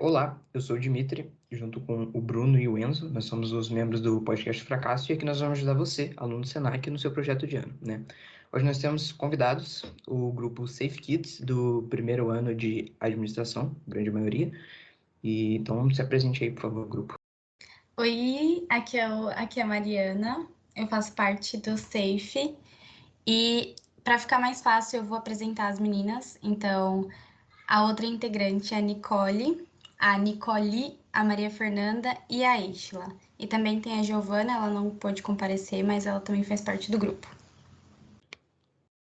Olá, eu sou o Dimitri, junto com o Bruno e o Enzo, nós somos os membros do podcast Fracasso e aqui nós vamos ajudar você, aluno do Senac, no seu projeto de ano, né? Hoje nós temos convidados, o grupo Safe Kids, do primeiro ano de administração, grande maioria, e então se apresente aí, por favor, grupo. Oi, aqui é a Mariana, eu faço parte do Safe e para ficar mais fácil eu vou apresentar as meninas. Então, a outra integrante é a Nicole, a Maria Fernanda e a Ishla. E também tem a Giovana, ela não pôde comparecer, mas ela também faz parte do grupo.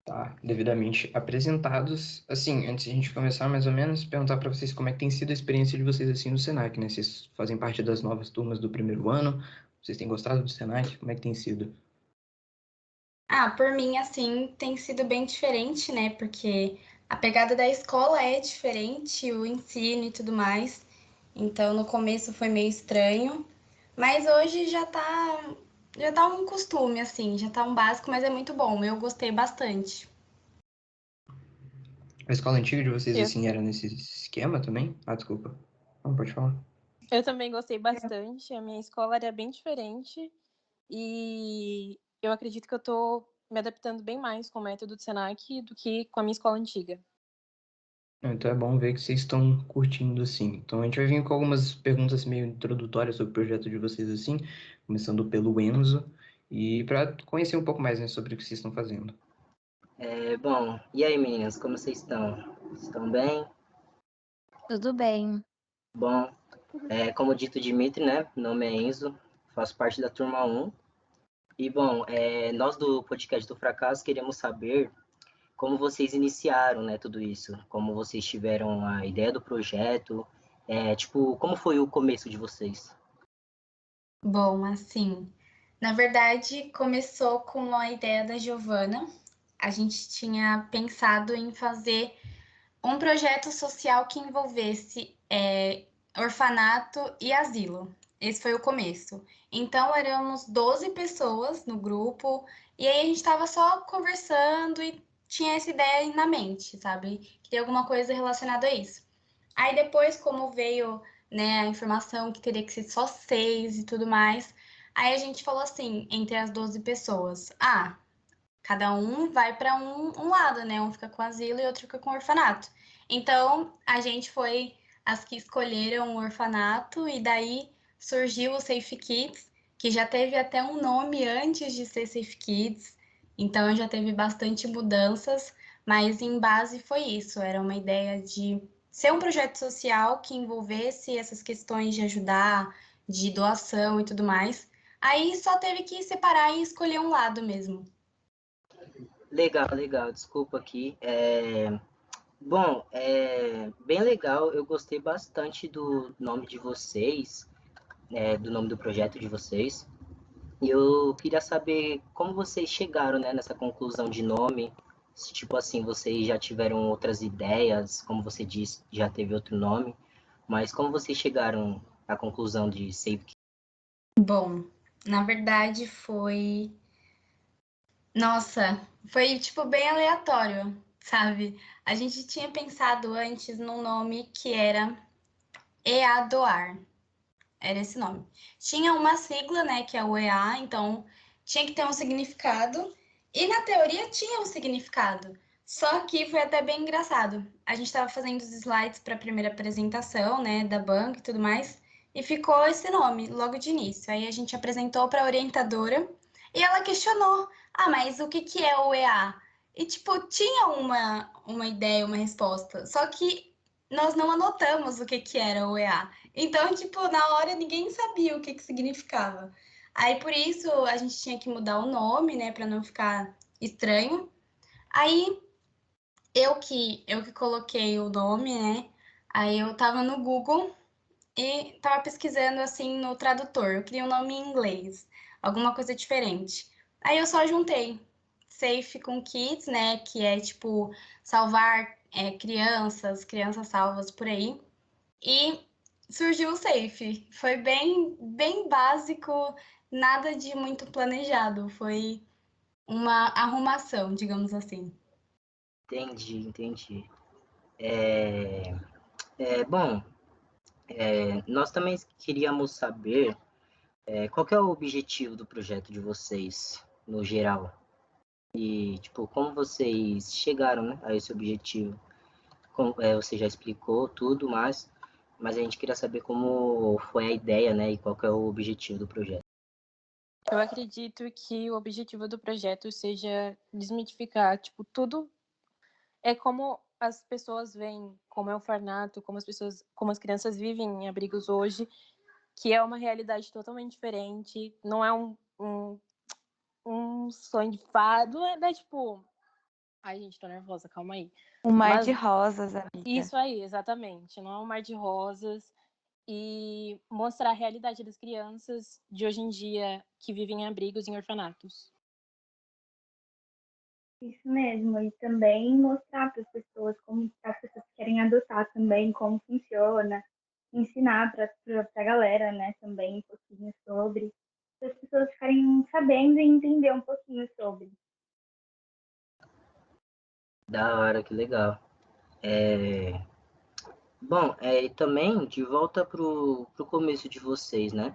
Tá, devidamente apresentados. Assim, antes de a gente começar, mais ou menos, perguntar para vocês como é que tem sido a experiência de vocês assim no Senac, né? Vocês fazem parte das novas turmas do primeiro ano, vocês têm gostado do Senac? Como é que tem sido? Por mim, assim, tem sido bem diferente, né? Porque a pegada da escola é diferente, o ensino e tudo mais. Então, no começo foi meio estranho, mas hoje já tá um costume, assim, já tá um básico, mas é muito bom. Eu gostei bastante. A escola antiga de vocês, Eu, assim, era nesse esquema também? Ah, desculpa. Não, pode falar. eu também gostei bastante. A minha escola era bem diferente e eu acredito que eu tô me adaptando bem mais com o método do Senac do que com a minha escola antiga. Então é bom ver que vocês estão curtindo, assim. Então a gente vai vir com algumas perguntas meio introdutórias sobre o projeto de vocês, assim, começando pelo Enzo, e para conhecer um pouco mais, né, sobre o que vocês estão fazendo. Bom, e aí meninas, como vocês estão? Estão bem? Tudo bem. Bom, como dito Dimitri, né? Meu nome é Enzo, faço parte da turma 1. E bom, nós do podcast do Fracasso queremos saber como vocês iniciaram, né, tudo isso, como vocês tiveram a ideia do projeto, como foi o começo de vocês? Bom, assim, na verdade, começou com a ideia da Giovana. A gente tinha pensado em fazer um projeto social que envolvesse orfanato e asilo. Esse foi o começo. Então, éramos 12 pessoas no grupo, e aí a gente estava só conversando e tinha essa ideia na mente, sabe? Queria alguma coisa relacionada a isso. Aí depois, como veio, né, a informação que teria que ser só 6 e tudo mais, aí a gente falou assim, entre as 12 pessoas, cada um vai para um lado, né? Um fica com asilo e outro fica com orfanato. Então, a gente foi as que escolheram o orfanato e daí surgiu o Safe Kids, que já teve até um nome antes de ser Safe Kids. Então, já teve bastante mudanças, mas em base foi isso. Era uma ideia de ser um projeto social que envolvesse essas questões de ajudar, de doação e tudo mais. Aí só teve que separar e escolher um lado mesmo. Legal, desculpa aqui. Bom, bem legal, eu gostei bastante do nome de vocês, do nome do projeto de vocês. E eu queria saber como vocês chegaram, né, nessa conclusão de nome. Se, tipo assim, vocês já tiveram outras ideias, como você disse, já teve outro nome. Mas como vocês chegaram à conclusão de Save Kids? Bom, na verdade foi tipo bem aleatório, sabe? A gente tinha pensado antes num nome que era EA Doar. Era esse nome. Tinha uma sigla, né, que é o EA, então tinha que ter um significado. E na teoria tinha um significado. Só que foi até bem engraçado. A gente estava fazendo os slides para a primeira apresentação, né, da banca e tudo mais, e ficou esse nome logo de início. Aí a gente apresentou para a orientadora e ela questionou: mas o que que é o EA? E tipo, tinha uma ideia, uma resposta. Só que nós não anotamos o que que era o EA. Então, tipo, na hora ninguém sabia o que que significava. Aí por isso a gente tinha que mudar o nome, né, para não ficar estranho. Aí eu que coloquei o nome, né? Aí eu tava no Google e tava pesquisando assim no tradutor. Eu queria um nome em inglês, alguma coisa diferente. Aí eu só juntei Safe com Kids, né, que é tipo salvar crianças salvas por aí. E surgiu o Safe. Foi bem básico, nada de muito planejado, foi uma arrumação, digamos assim. Entendi. Bom, nós também queríamos saber qual que é o objetivo do projeto de vocês, no geral. E, tipo, como vocês chegaram, né, a esse objetivo. Você já explicou tudo, mas a gente queria saber como foi a ideia, né, e qual que é o objetivo do projeto. Eu acredito que o objetivo do projeto seja desmitificar, tipo, tudo é como as pessoas veem, como é o orfanato, como as crianças vivem em abrigos hoje, que é uma realidade totalmente diferente, não é um sonho de fada, não é tipo... Ai, gente, tô nervosa, calma aí. Um mar Mas de rosas, amiga. isso aí, exatamente, não é um mar de rosas, e mostrar a realidade das crianças de hoje em dia que vivem em abrigos em orfanatos. Isso mesmo, e também mostrar para as pessoas como as pessoas querem adotar também, como funciona, ensinar para a galera, né, também um pouquinho sobre, para as pessoas ficarem sabendo e entender um pouquinho sobre. Da hora, que legal. Bom, e também, de volta pro começo de vocês, né?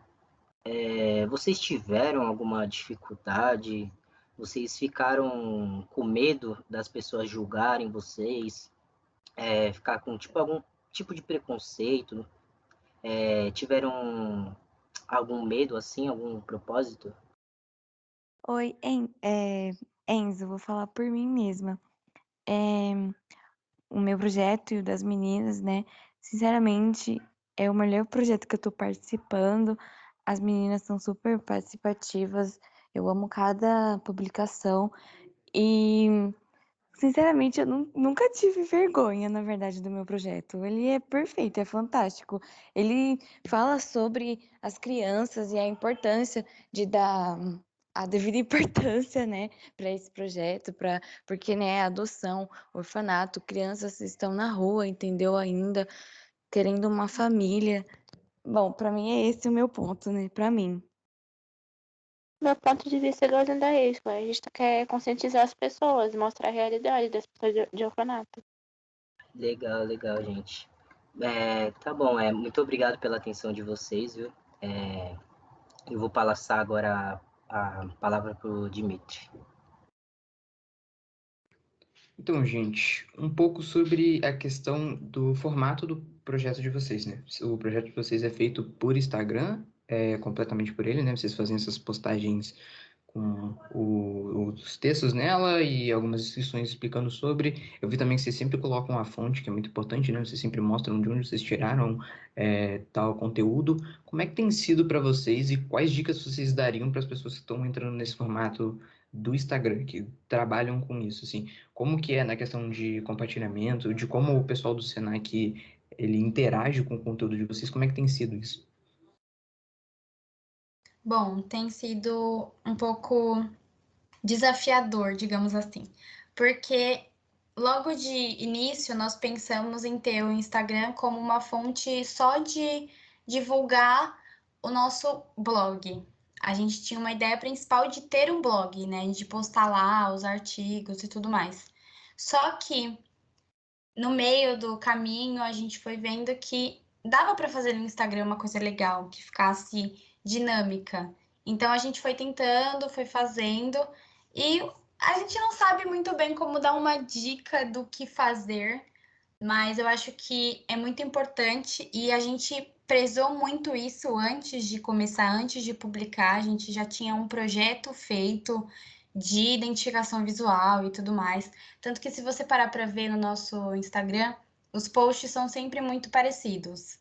Vocês tiveram alguma dificuldade? Vocês ficaram com medo das pessoas julgarem vocês? Ficar com, tipo, algum tipo de preconceito? Tiveram algum medo, assim, algum propósito? Oi, Enzo, vou falar por mim mesma. O meu projeto e o das meninas, né? Sinceramente, é o melhor projeto que eu tô participando. As meninas são super participativas. Eu amo cada publicação. E, sinceramente, eu nunca tive vergonha, na verdade, do meu projeto. Ele é perfeito, é fantástico. Ele fala sobre as crianças e a importância de dar a devida importância, né, para esse projeto, porque, né, adoção, orfanato, crianças estão na rua, entendeu? Ainda querendo uma família. Bom, para mim é esse o meu ponto, né? Para mim. Meu ponto de vista ainda é isso, a gente quer conscientizar as pessoas, mostrar a realidade das pessoas de orfanato. Legal, gente. Tá bom, muito obrigado pela atenção de vocês, viu? Eu vou passar agora a palavra pro Dimitri. Então, gente, um pouco sobre a questão do formato do projeto de vocês, né? O projeto de vocês é feito por Instagram, completamente por ele, né? Vocês fazem essas postagens com os textos nela e algumas inscrições explicando sobre. Eu vi também que vocês sempre colocam a fonte, que é muito importante, né? Vocês sempre mostram de onde vocês tiraram tal conteúdo. Como é que tem sido para vocês e quais dicas vocês dariam para as pessoas que estão entrando nesse formato do Instagram, que trabalham com isso, assim? Como que é na questão de compartilhamento, de como o pessoal do Senac ele interage com o conteúdo de vocês? Como é que tem sido isso? Bom, tem sido um pouco desafiador, digamos assim, porque logo de início nós pensamos em ter o Instagram como uma fonte só de divulgar o nosso blog. A gente tinha uma ideia principal de ter um blog, né, de postar lá os artigos e tudo mais. Só que no meio do caminho a gente foi vendo que dava para fazer no Instagram uma coisa legal, que ficasse dinâmica. Então a gente foi tentando, foi fazendo e a gente não sabe muito bem como dar uma dica do que fazer, mas eu acho que é muito importante e a gente prezou muito isso antes de começar, antes de publicar, a gente já tinha um projeto feito de identificação visual e tudo mais. Tanto que se você parar para ver no nosso Instagram, os posts são sempre muito parecidos.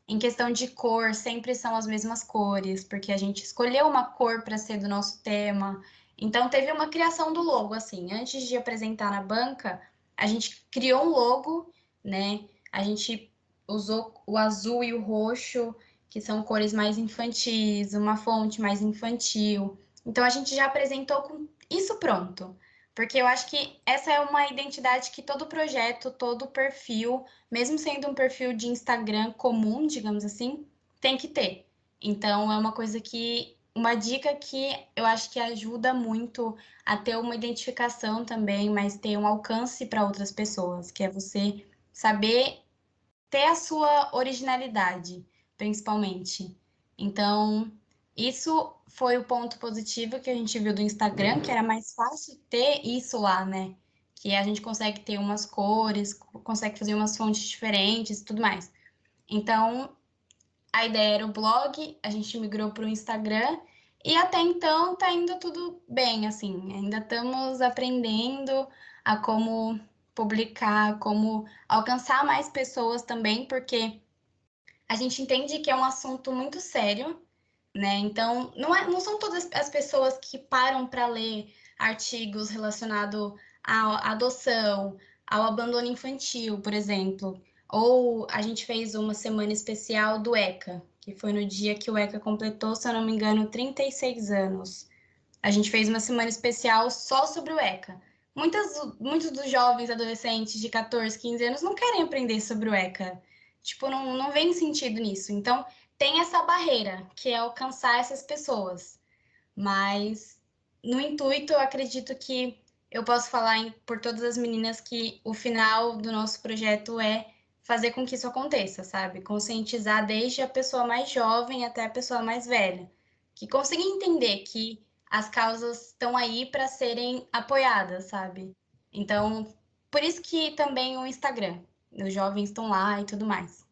Em questão de cor, sempre são as mesmas cores, porque a gente escolheu uma cor para ser do nosso tema. Então teve uma criação do logo assim, antes de apresentar na banca, a gente criou um logo, né? A gente usou o azul e o roxo, que são cores mais infantis, uma fonte mais infantil. Então a gente já apresentou com isso pronto. Porque eu acho que essa é uma identidade que todo projeto, todo perfil, mesmo sendo um perfil de Instagram comum, digamos assim, tem que ter. Então é uma coisa que uma dica que eu acho que ajuda muito a ter uma identificação também, mas ter um alcance para outras pessoas, que é você saber ter a sua originalidade, principalmente. Então, isso foi o ponto positivo que a gente viu do Instagram, que era mais fácil ter isso lá, né? Que a gente consegue ter umas cores, consegue fazer umas fontes diferentes e tudo mais. Então, a ideia era o blog, a gente migrou para o Instagram e até então tá indo tudo bem, assim. Ainda estamos aprendendo a como publicar, como alcançar mais pessoas também, porque a gente entende que é um assunto muito sério, né? Então, não são todas as pessoas que param para ler artigos relacionados à adoção, ao abandono infantil, por exemplo. Ou a gente fez uma semana especial do ECA, que foi no dia que o ECA completou, se eu não me engano, 36 anos. A gente fez uma semana especial só sobre o ECA. Muitos dos jovens adolescentes de 14, 15 anos não querem aprender sobre o ECA. Tipo, não vem sentido nisso. Então, tem essa barreira, que é alcançar essas pessoas. Mas, no intuito, eu acredito que eu posso falar por todas as meninas que o final do nosso projeto é fazer com que isso aconteça, sabe? Conscientizar desde a pessoa mais jovem até a pessoa mais velha. Que consiga entender que as causas estão aí para serem apoiadas, sabe? Então, por isso que também o Instagram. Os jovens estão lá e tudo mais.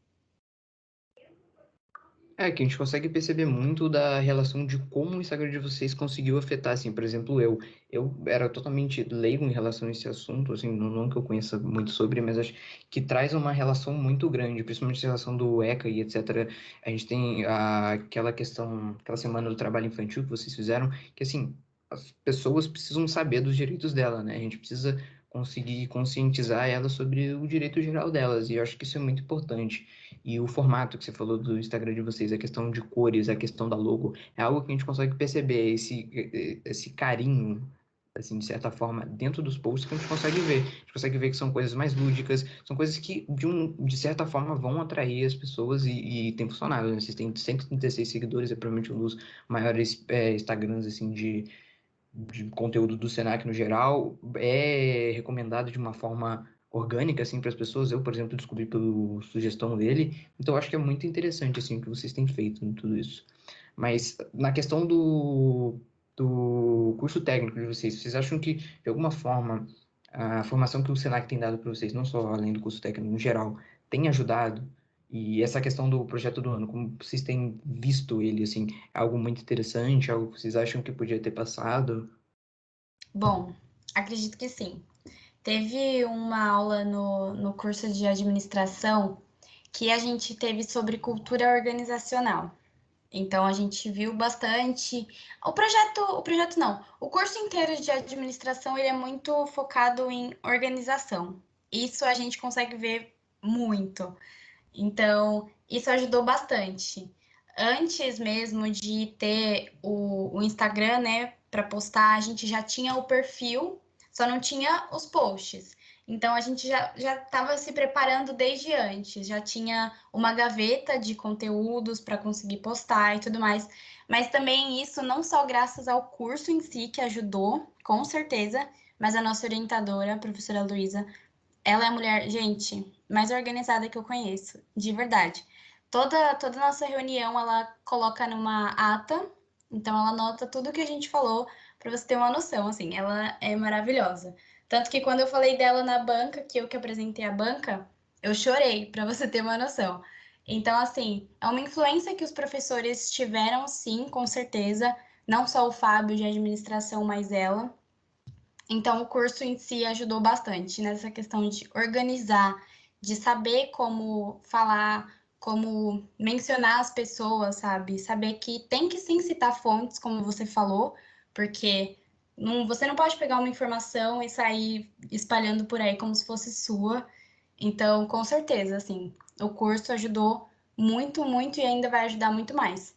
É que a gente consegue perceber muito da relação de como o Instagram de vocês conseguiu afetar, assim, por exemplo, eu era totalmente leigo em relação a esse assunto, assim, não que eu conheça muito sobre, mas acho que traz uma relação muito grande, principalmente a relação do ECA e etc. A gente tem aquela questão, aquela semana do trabalho infantil que vocês fizeram, que, assim, as pessoas precisam saber dos direitos dela, né? A gente precisa conseguir conscientizar elas sobre o direito geral delas, e eu acho que isso é muito importante. E o formato que você falou do Instagram de vocês, a questão de cores, a questão da logo, é algo que a gente consegue perceber, esse carinho, assim, de certa forma, dentro dos posts que a gente consegue ver. A gente consegue ver que são coisas mais lúdicas, são coisas que, de certa forma, vão atrair as pessoas e tem funcionado, né? Vocês têm 136 seguidores, é provavelmente um dos maiores Instagrams, assim, de conteúdo do Senac no geral é recomendado de uma forma orgânica assim para as pessoas. Eu, por exemplo, descobri pela sugestão dele. Então eu acho que é muito interessante assim o que vocês têm feito em tudo isso. Mas na questão do curso técnico de vocês, vocês acham que de alguma forma a formação que o Senac tem dado para vocês, não só além do curso técnico no geral, tem ajudado? E essa questão do projeto do ano, como vocês têm visto ele, assim, é algo muito interessante, algo que vocês acham que podia ter passado? Bom, acredito que sim. Teve uma aula no curso de administração que a gente teve sobre cultura organizacional. Então a gente viu bastante. O projeto não. O curso inteiro de administração ele é muito focado em organização. Isso a gente consegue ver muito. Então, isso ajudou bastante. Antes mesmo de ter o Instagram, né, para postar, a gente já tinha o perfil, só não tinha os posts. Então, a gente já estava se preparando desde antes, já tinha uma gaveta de conteúdos para conseguir postar e tudo mais. Mas também isso não só graças ao curso em si, que ajudou, com certeza, mas a nossa orientadora, a professora Luísa, ela é a mulher, gente, mais organizada que eu conheço, de verdade. Toda nossa reunião ela coloca numa ata, então ela anota tudo que a gente falou para você ter uma noção, assim, ela é maravilhosa. Tanto que quando eu falei dela na banca, que eu que apresentei a banca, eu chorei, para você ter uma noção. Então, assim, é uma influência que os professores tiveram, sim, com certeza, não só o Fábio de administração, mas ela. Então, o curso em si ajudou bastante nessa questão de organizar, de saber como falar, como mencionar as pessoas, sabe? Saber que tem que sim citar fontes, como você falou, porque você não pode pegar uma informação e sair espalhando por aí como se fosse sua. Então, com certeza, assim, o curso ajudou muito, muito e ainda vai ajudar muito mais.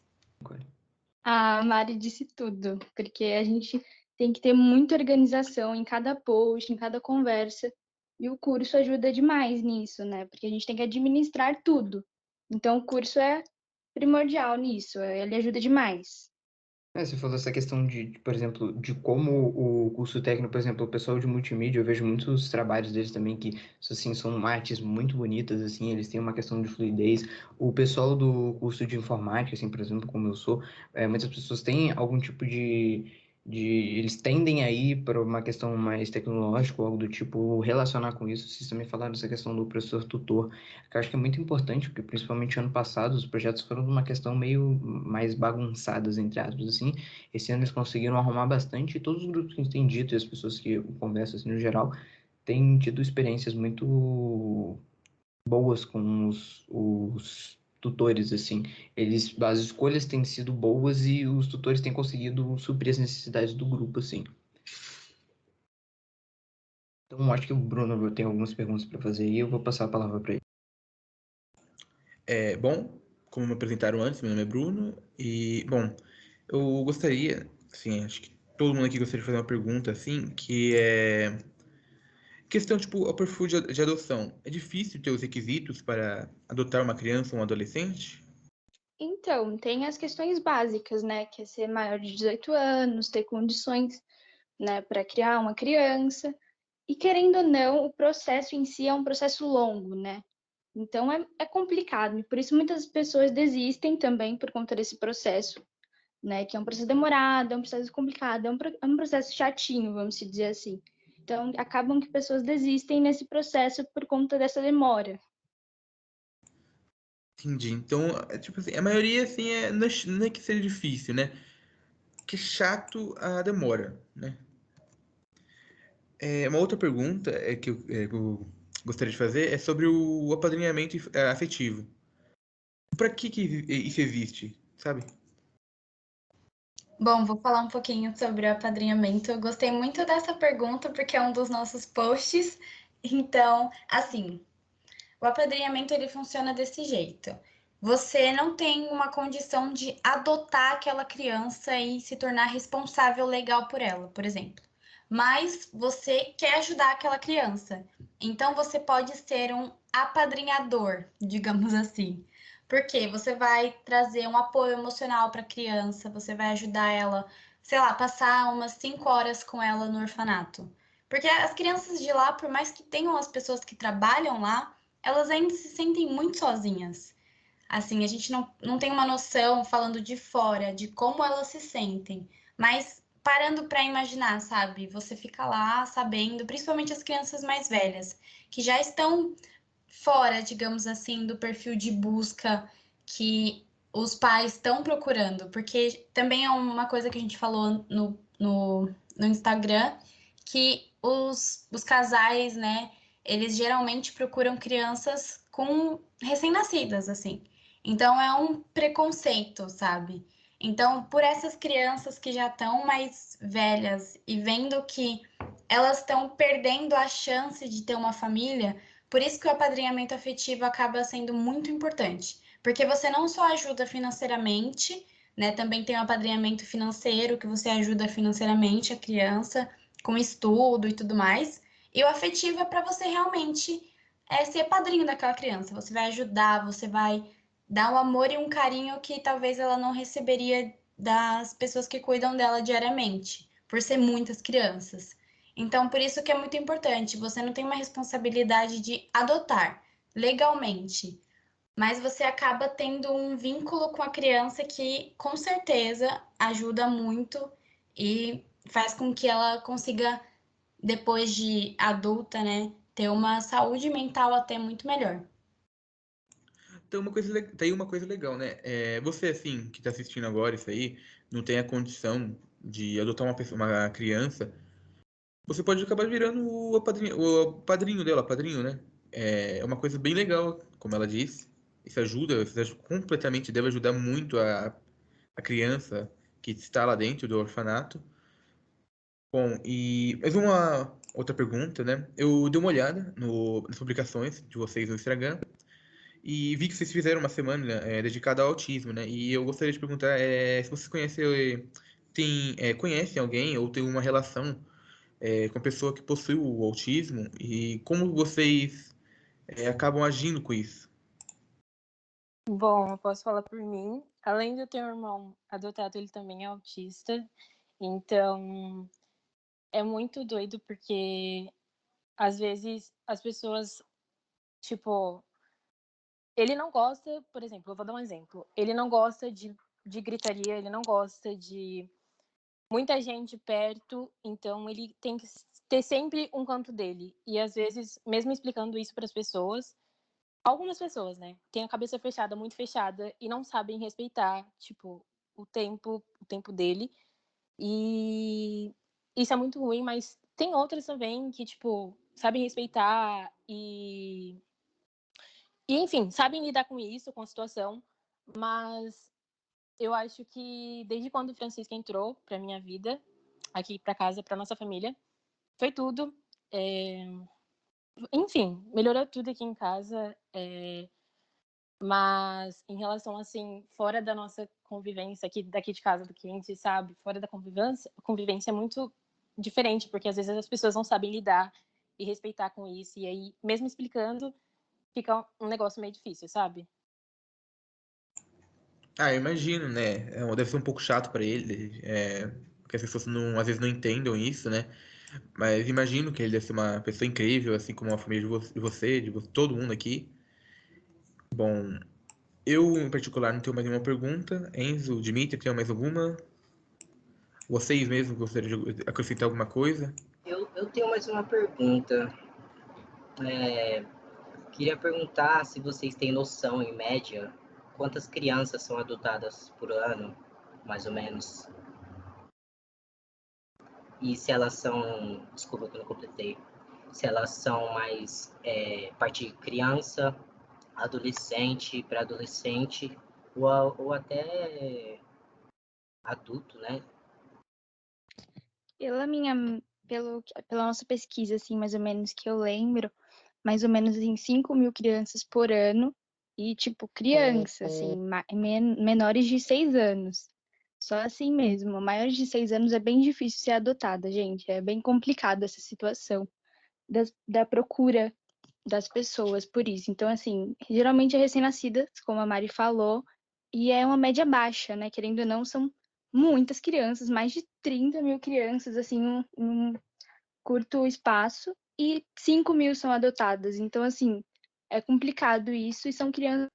A Mari disse tudo, porque a gente tem que ter muita organização em cada post, em cada conversa, e o curso ajuda demais nisso, né? Porque a gente tem que administrar tudo. Então, o curso é primordial nisso, ele ajuda demais. Você falou essa questão por exemplo, de como o curso técnico, por exemplo, o pessoal de multimídia, eu vejo muitos trabalhos deles também que, assim, são artes muito bonitas, assim, eles têm uma questão de fluidez. O pessoal do curso de informática, assim, por exemplo, como eu sou, muitas pessoas têm algum tipo eles tendem a ir para uma questão mais tecnológica ou algo do tipo, relacionar com isso. Vocês também falaram dessa questão do professor tutor, que eu acho que é muito importante, porque principalmente ano passado os projetos foram uma questão meio mais bagunçadas, entre aspas, assim. Esse ano eles conseguiram arrumar bastante e todos os grupos que a gente tem dito e as pessoas que eu converso, assim, no geral, têm tido experiências muito boas com os tutores, assim. As escolhas têm sido boas e os tutores têm conseguido suprir as necessidades do grupo, assim. Então, acho que o Bruno tem algumas perguntas para fazer e eu vou passar a palavra para ele. Bom, como me apresentaram antes, meu nome é Bruno e, bom, eu gostaria, assim, acho que todo mundo aqui gostaria de fazer uma pergunta, assim, que é questão, tipo, o perfil de adoção. É difícil ter os requisitos para adotar uma criança ou um adolescente? Então, tem as questões básicas, né? Que é ser maior de 18 anos, ter condições, né, para criar uma criança. E querendo ou não, o processo em si é um processo longo, né? Então é complicado. E por isso muitas pessoas desistem também por conta desse processo, né? Que é um processo demorado, é um processo complicado, é um processo chatinho, vamos se dizer assim. Então acabam que pessoas desistem nesse processo por conta dessa demora. Entendi. Então, tipo assim, a maioria, assim, não é que seja difícil, né? Que chato a demora, né? Uma outra pergunta que eu gostaria de fazer é sobre o apadrinhamento afetivo. Para que isso existe, sabe? Bom, vou falar um pouquinho sobre o apadrinhamento. Eu gostei muito dessa pergunta porque é um dos nossos posts. Então, assim, o apadrinhamento ele funciona desse jeito. Você não tem uma condição de adotar aquela criança e se tornar responsável legal por ela, por exemplo. Mas você quer ajudar aquela criança. Então você pode ser um apadrinhador, digamos assim. Porque você vai trazer um apoio emocional para a criança, você vai ajudar ela, sei lá, passar umas 5 horas com ela no orfanato. Porque as crianças de lá, por mais que tenham as pessoas que trabalham lá, elas ainda se sentem muito sozinhas. Assim, a gente não tem uma noção, falando de fora, de como elas se sentem. Mas parando para imaginar, sabe? Você fica lá sabendo, principalmente as crianças mais velhas, que já estão fora, digamos assim, do perfil de busca que os pais estão procurando. Porque também é uma coisa que a gente falou no Instagram, que os casais, né? Eles geralmente procuram crianças com recém-nascidas, assim. Então é um preconceito, sabe? Então, por essas crianças que já estão mais velhas e vendo que elas estão perdendo a chance de ter uma família, por isso que o apadrinhamento afetivo acaba sendo muito importante. Porque você não só ajuda financeiramente, né? Também tem o apadrinhamento financeiro, que você ajuda financeiramente a criança com estudo e tudo mais. E o afetivo é para você realmente ser padrinho daquela criança. Você vai ajudar, você vai dar um amor e um carinho que talvez ela não receberia das pessoas que cuidam dela diariamente, por ser muitas crianças. Então, por isso que é muito importante, você não tem uma responsabilidade de adotar legalmente, mas você acaba tendo um vínculo com a criança que com certeza ajuda muito e faz com que ela consiga, depois de adulta, né, ter uma saúde mental até muito melhor. Tem uma coisa legal, né? Você, assim, que tá assistindo agora isso aí, não tem a condição de adotar uma criança, você pode acabar virando o padrinho dela, padrinho, né? É uma coisa bem legal, como ela disse. Isso completamente deve ajudar muito a criança que está lá dentro do orfanato. Bom, e mais uma outra pergunta, né? Eu dei uma olhada nas publicações de vocês no Instagram e vi que vocês fizeram uma semana dedicada ao autismo, né? E eu gostaria de perguntar se vocês conhecem alguém ou tem uma relação com a pessoa que possui o autismo e como vocês acabam agindo com isso. Bom, eu posso falar por mim. Além de eu ter um irmão adotado, ele também é autista. Então, é muito doido porque às vezes as pessoas, tipo, ele não gosta, por exemplo, eu vou dar um exemplo. Ele não gosta de gritaria, ele não gosta de muita gente perto, então ele tem que ter sempre um canto dele. E às vezes, mesmo explicando isso para as pessoas, algumas pessoas, né, têm a cabeça fechada, muito fechada, e não sabem respeitar, tipo, o tempo dele. E isso é muito ruim, mas tem outras também que, tipo, sabem respeitar e enfim, sabem lidar com isso, com a situação, mas eu acho que desde quando o Francisco entrou pra minha vida, aqui pra casa, pra nossa família, foi tudo. Enfim, melhorou tudo aqui em casa, mas em relação, assim, fora da nossa convivência, aqui, daqui de casa, do que a gente sabe, fora da convivência é muito diferente, porque às vezes as pessoas não sabem lidar e respeitar com isso, e aí, mesmo explicando, fica um negócio meio difícil, sabe? Ah, eu imagino, né? Deve ser um pouco chato pra ele, porque as pessoas não, às vezes não entendam isso, né? Mas imagino que ele deve ser uma pessoa incrível, assim como a família de todo mundo aqui. Bom, eu em particular não tenho mais nenhuma pergunta. Enzo, Dimitri, tem mais alguma? Vocês mesmos gostariam de acrescentar alguma coisa? Eu tenho mais uma pergunta. Queria perguntar se vocês têm noção, em média, quantas crianças são adotadas por ano, mais ou menos. E se elas são, desculpa que eu não completei, se elas são mais parte de criança, adolescente, pré-adolescente, ou até adulto, né? Pela nossa pesquisa, assim, mais ou menos que eu lembro, mais ou menos assim, 5 mil crianças por ano, e tipo, criança, assim, menores de 6 anos. Só assim mesmo. Maiores de 6 anos é bem difícil ser adotada, gente. É bem complicado essa situação da procura das pessoas por isso. Então, assim, geralmente é recém-nascidas, como a Mari falou, e é uma média baixa, né? Querendo ou não, são muitas crianças, mais de 30 mil crianças, assim, em um curto espaço, e 5 mil são adotadas. Então, assim, é complicado isso, e são crianças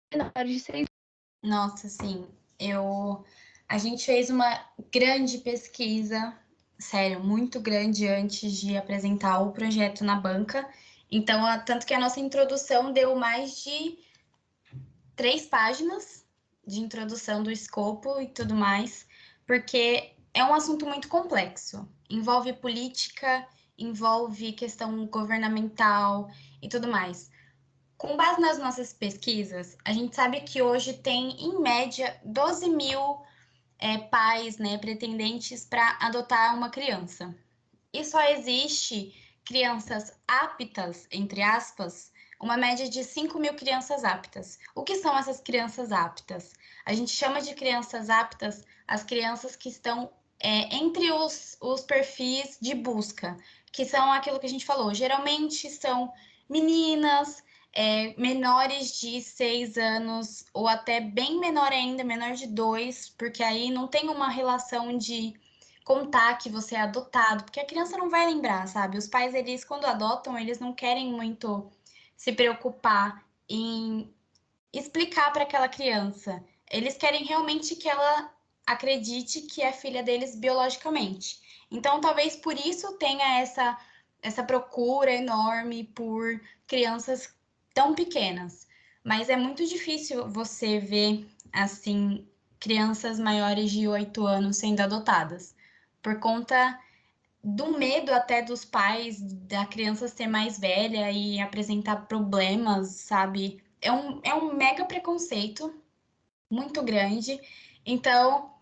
menores de 6 Nossa, sim. A gente fez uma grande pesquisa, sério, muito grande antes de apresentar o projeto na banca. Então, tanto que a nossa introdução deu mais de 3 páginas de introdução do escopo e tudo mais, porque é um assunto muito complexo. Envolve política, envolve questão governamental e tudo mais. Com base nas nossas pesquisas, a gente sabe que hoje tem, em média, 12 mil pais, né, pretendentes para adotar uma criança. E só existe crianças aptas, entre aspas, uma média de 5 mil crianças aptas. O que são essas crianças aptas? A gente chama de crianças aptas as crianças que estão entre os perfis de busca, que são aquilo que a gente falou. Geralmente são meninas, menores de 6 anos, ou até bem menor ainda, menor de 2, porque aí não tem uma relação de contar que você é adotado, porque a criança não vai lembrar, sabe? Os pais, eles, quando adotam, eles não querem muito se preocupar em explicar para aquela criança. Eles querem realmente que ela acredite que é filha deles biologicamente. Então, talvez por isso tenha essa procura enorme por crianças tão pequenas. Mas é muito difícil você ver, assim, crianças maiores de 8 anos sendo adotadas, por conta do medo até dos pais da criança ser mais velha e apresentar problemas, sabe? É um mega preconceito muito grande. Então,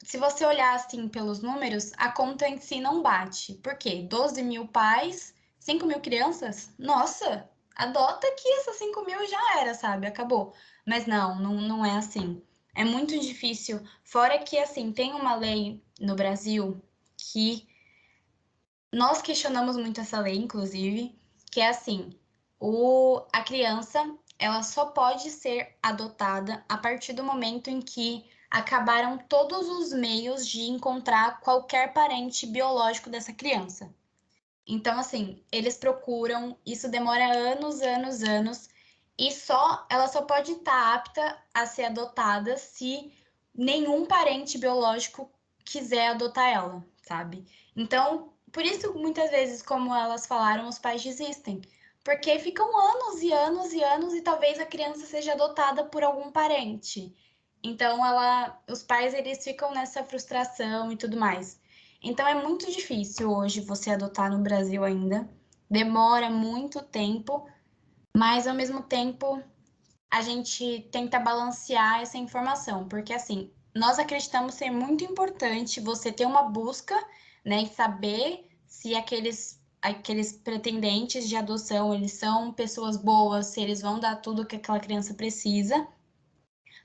se você olhar assim pelos números, a conta em si não bate. Por quê? 12 mil pais, 5 mil crianças? Nossa, adota que essas 5 mil já era, sabe? Acabou. Mas não é assim. É muito difícil. Fora que, assim, tem uma lei no Brasil que nós questionamos muito essa lei, inclusive, que é assim: a criança ela só pode ser adotada a partir do momento em que acabaram todos os meios de encontrar qualquer parente biológico dessa criança. Então, assim, eles procuram, isso demora anos, anos, anos, e ela só pode estar apta a ser adotada se nenhum parente biológico quiser adotar ela, sabe? Então, por isso, muitas vezes, como elas falaram, os pais desistem. Porque ficam anos e anos e anos e talvez a criança seja adotada por algum parente. Então, os pais, eles ficam nessa frustração e tudo mais. Então, é muito difícil hoje você adotar no Brasil ainda. Demora muito tempo, mas ao mesmo tempo a gente tenta balancear essa informação, porque assim, nós acreditamos ser muito importante você ter uma busca, né, e saber se aqueles pretendentes de adoção, eles são pessoas boas, se eles vão dar tudo que aquela criança precisa.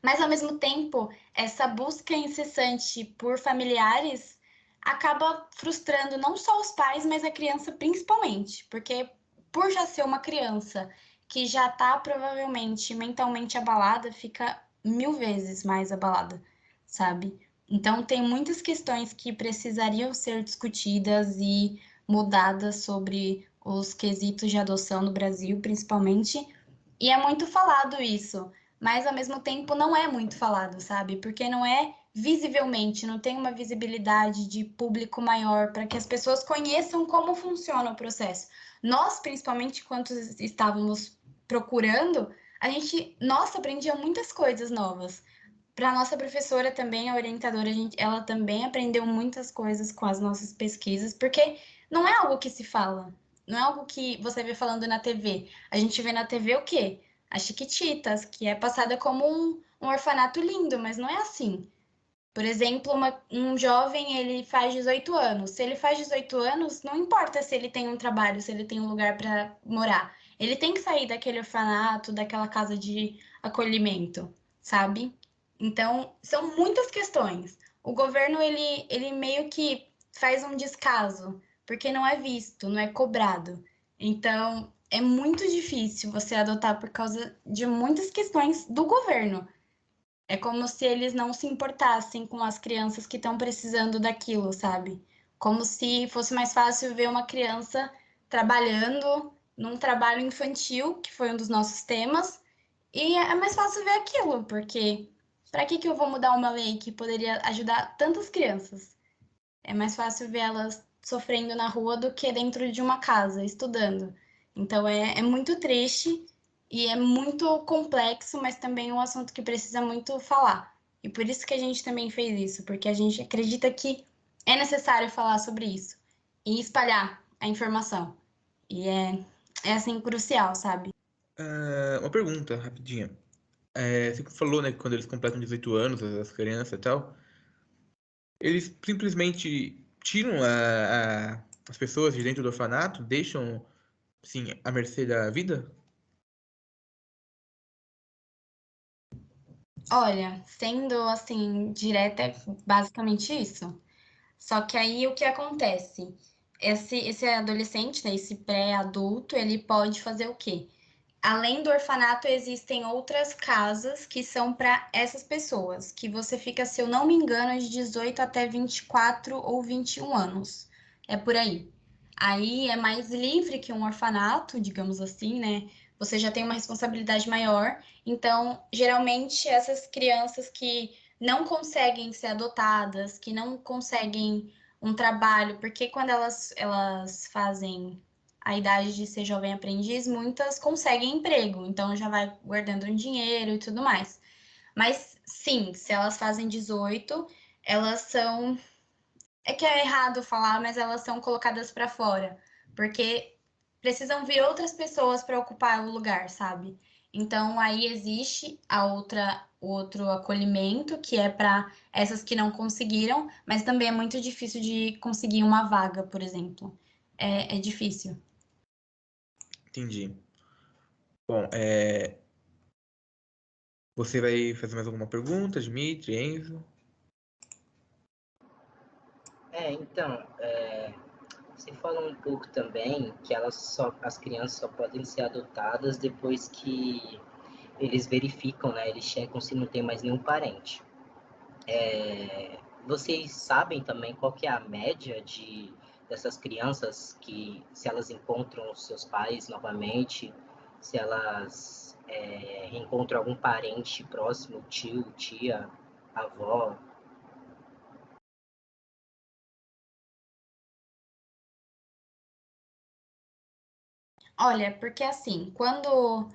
Mas ao mesmo tempo, essa busca incessante por familiares acaba frustrando não só os pais, mas a criança principalmente, porque por já ser uma criança que já está provavelmente mentalmente abalada, fica 1000 vezes mais abalada, sabe? Então tem muitas questões que precisariam ser discutidas e mudadas sobre os quesitos de adoção no Brasil, principalmente, e é muito falado isso, mas ao mesmo tempo não é muito falado, sabe? Porque não é visivelmente, não tem uma visibilidade de público maior para que as pessoas conheçam como funciona o processo. Nós, principalmente, quando estávamos procurando, a gente, nossa, aprendia muitas coisas novas. Para nossa professora também, a orientadora, ela também aprendeu muitas coisas com as nossas pesquisas, porque não é algo que se fala, não é algo que você vê falando na TV. A gente vê na TV o quê? As Chiquititas, que é passada como um orfanato lindo, mas não é assim. Por exemplo, um jovem, ele faz 18 anos. Se ele faz 18 anos, não importa se ele tem um trabalho, se ele tem um lugar para morar. Ele tem que sair daquele orfanato, daquela casa de acolhimento, sabe? Então, são muitas questões. O governo, ele meio que faz um descaso, porque não é visto, não é cobrado. Então, é muito difícil você adotar por causa de muitas questões do governo. É como se eles não se importassem com as crianças que estão precisando daquilo, sabe? Como se fosse mais fácil ver uma criança trabalhando num trabalho infantil, que foi um dos nossos temas, e é mais fácil ver aquilo, porque para que eu vou mudar uma lei que poderia ajudar tantas crianças? É mais fácil ver elas sofrendo na rua do que dentro de uma casa, estudando. Então é muito triste e é muito complexo, mas também é um assunto que precisa muito falar. E por isso que a gente também fez isso, porque a gente acredita que é necessário falar sobre isso e espalhar a informação. E é assim, crucial, sabe? Uma pergunta, rapidinha. Você falou, né, que quando eles completam 18 anos, as crianças e tal, eles simplesmente tiram as pessoas de dentro do orfanato, deixam, assim, à mercê da vida? Olha, sendo assim, direta, é basicamente isso. Só que aí o que acontece? Esse adolescente, né, esse pré-adulto, ele pode fazer o quê? Além do orfanato, existem outras casas que são para essas pessoas, que você fica, se eu não me engano, de 18 até 24 ou 21 anos. É por aí. Aí é mais livre que um orfanato, digamos assim, né? Você já tem uma responsabilidade maior. Então, geralmente, essas crianças que não conseguem ser adotadas, que não conseguem um trabalho, porque quando elas fazem a idade de ser jovem aprendiz, muitas conseguem emprego, então já vai guardando um dinheiro e tudo mais. Mas sim, se elas fazem 18, elas são. É que é errado falar, mas elas são colocadas para fora, porque precisam vir outras pessoas para ocupar o lugar, sabe? Então aí existe o outro acolhimento, que é para essas que não conseguiram, mas também é muito difícil de conseguir uma vaga, por exemplo. É difícil. Entendi. Bom, você vai fazer mais alguma pergunta, Dimitri, Enzo? Então, você falou um pouco também que as crianças só podem ser adotadas depois que eles verificam, né? Eles checam se não tem mais nenhum parente. Vocês sabem também qual que é a média dessas crianças que, se elas encontram os seus pais novamente, se elas reencontram algum parente próximo, tio, tia, avó? Olha, porque assim, quando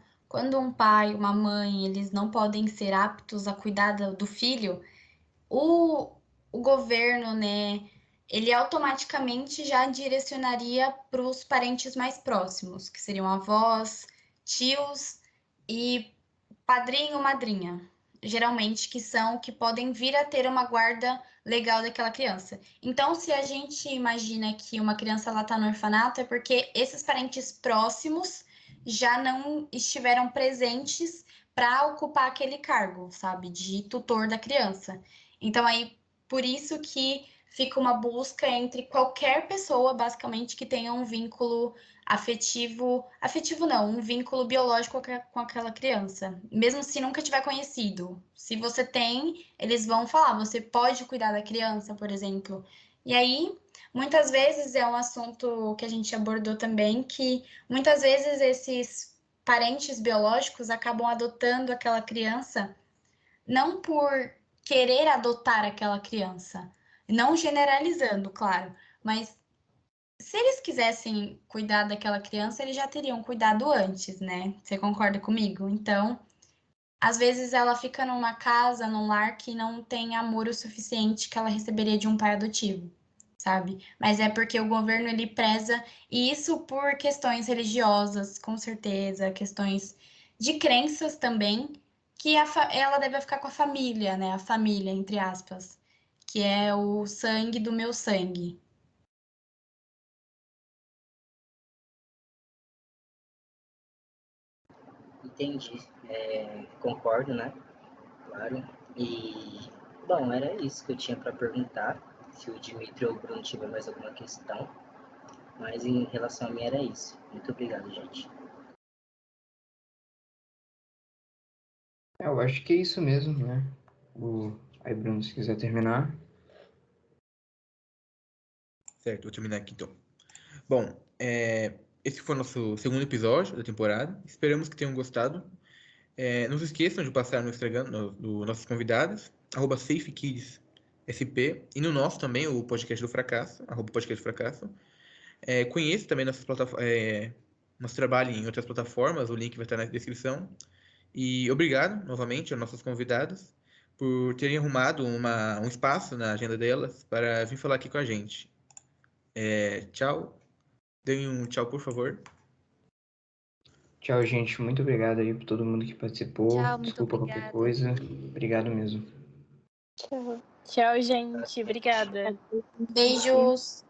um pai, uma mãe, eles não podem ser aptos a cuidar do filho, o, o governo, né, ele automaticamente já direcionaria para os parentes mais próximos, que seriam avós, tios e padrinho, madrinha, geralmente que são que podem vir a ter uma guarda legal daquela criança. Então, se a gente imagina que uma criança ela tá no orfanato, é porque esses parentes próximos já não estiveram presentes para ocupar aquele cargo, sabe, de tutor da criança. Então, aí, por isso que fica uma busca entre qualquer pessoa, basicamente, que tenha um vínculo afetivo não, um vínculo biológico com aquela criança, mesmo se nunca tiver conhecido. Se você tem, eles vão falar, você pode cuidar da criança, por exemplo. E aí, muitas vezes é um assunto que a gente abordou também, que muitas vezes esses parentes biológicos acabam adotando aquela criança não por querer adotar aquela criança, não generalizando, claro, mas se eles quisessem cuidar daquela criança, eles já teriam cuidado antes, né? Você concorda comigo? Então, às vezes ela fica numa casa, num lar que não tem amor o suficiente que ela receberia de um pai adotivo, sabe? Mas é porque o governo ele preza, e isso por questões religiosas, com certeza, questões de crenças também, que ela deve ficar com a família, né? A família, entre aspas, que é o sangue do meu sangue. Entendi. Concordo, né? Claro. E, bom, era isso que eu tinha para perguntar. Se o Dimitri ou o Bruno tiver mais alguma questão. Mas em relação a mim era isso. Muito obrigado, gente. Eu acho que é isso mesmo, né? Aí, Bruno, se quiser terminar. Certo, vou terminar aqui então. Bom, esse foi o nosso segundo episódio da temporada. Esperamos que tenham gostado. Não se esqueçam de passar no Instagram dos nossos convidados, @safekidsSP, e no nosso também, o Podcast do Fracasso, @podcast do Fracasso. Conheça também nosso trabalho em outras plataformas, o link vai estar na descrição. E obrigado, novamente, aos nossos convidados por terem arrumado um espaço na agenda delas para vir falar aqui com a gente. Tchau. Deem um tchau, por favor. Tchau, gente. Muito obrigado aí por todo mundo que participou. Tchau, muito Desculpa qualquer obrigada. coisa. Obrigado mesmo. Tchau. Tchau, gente. Obrigada. Beijos!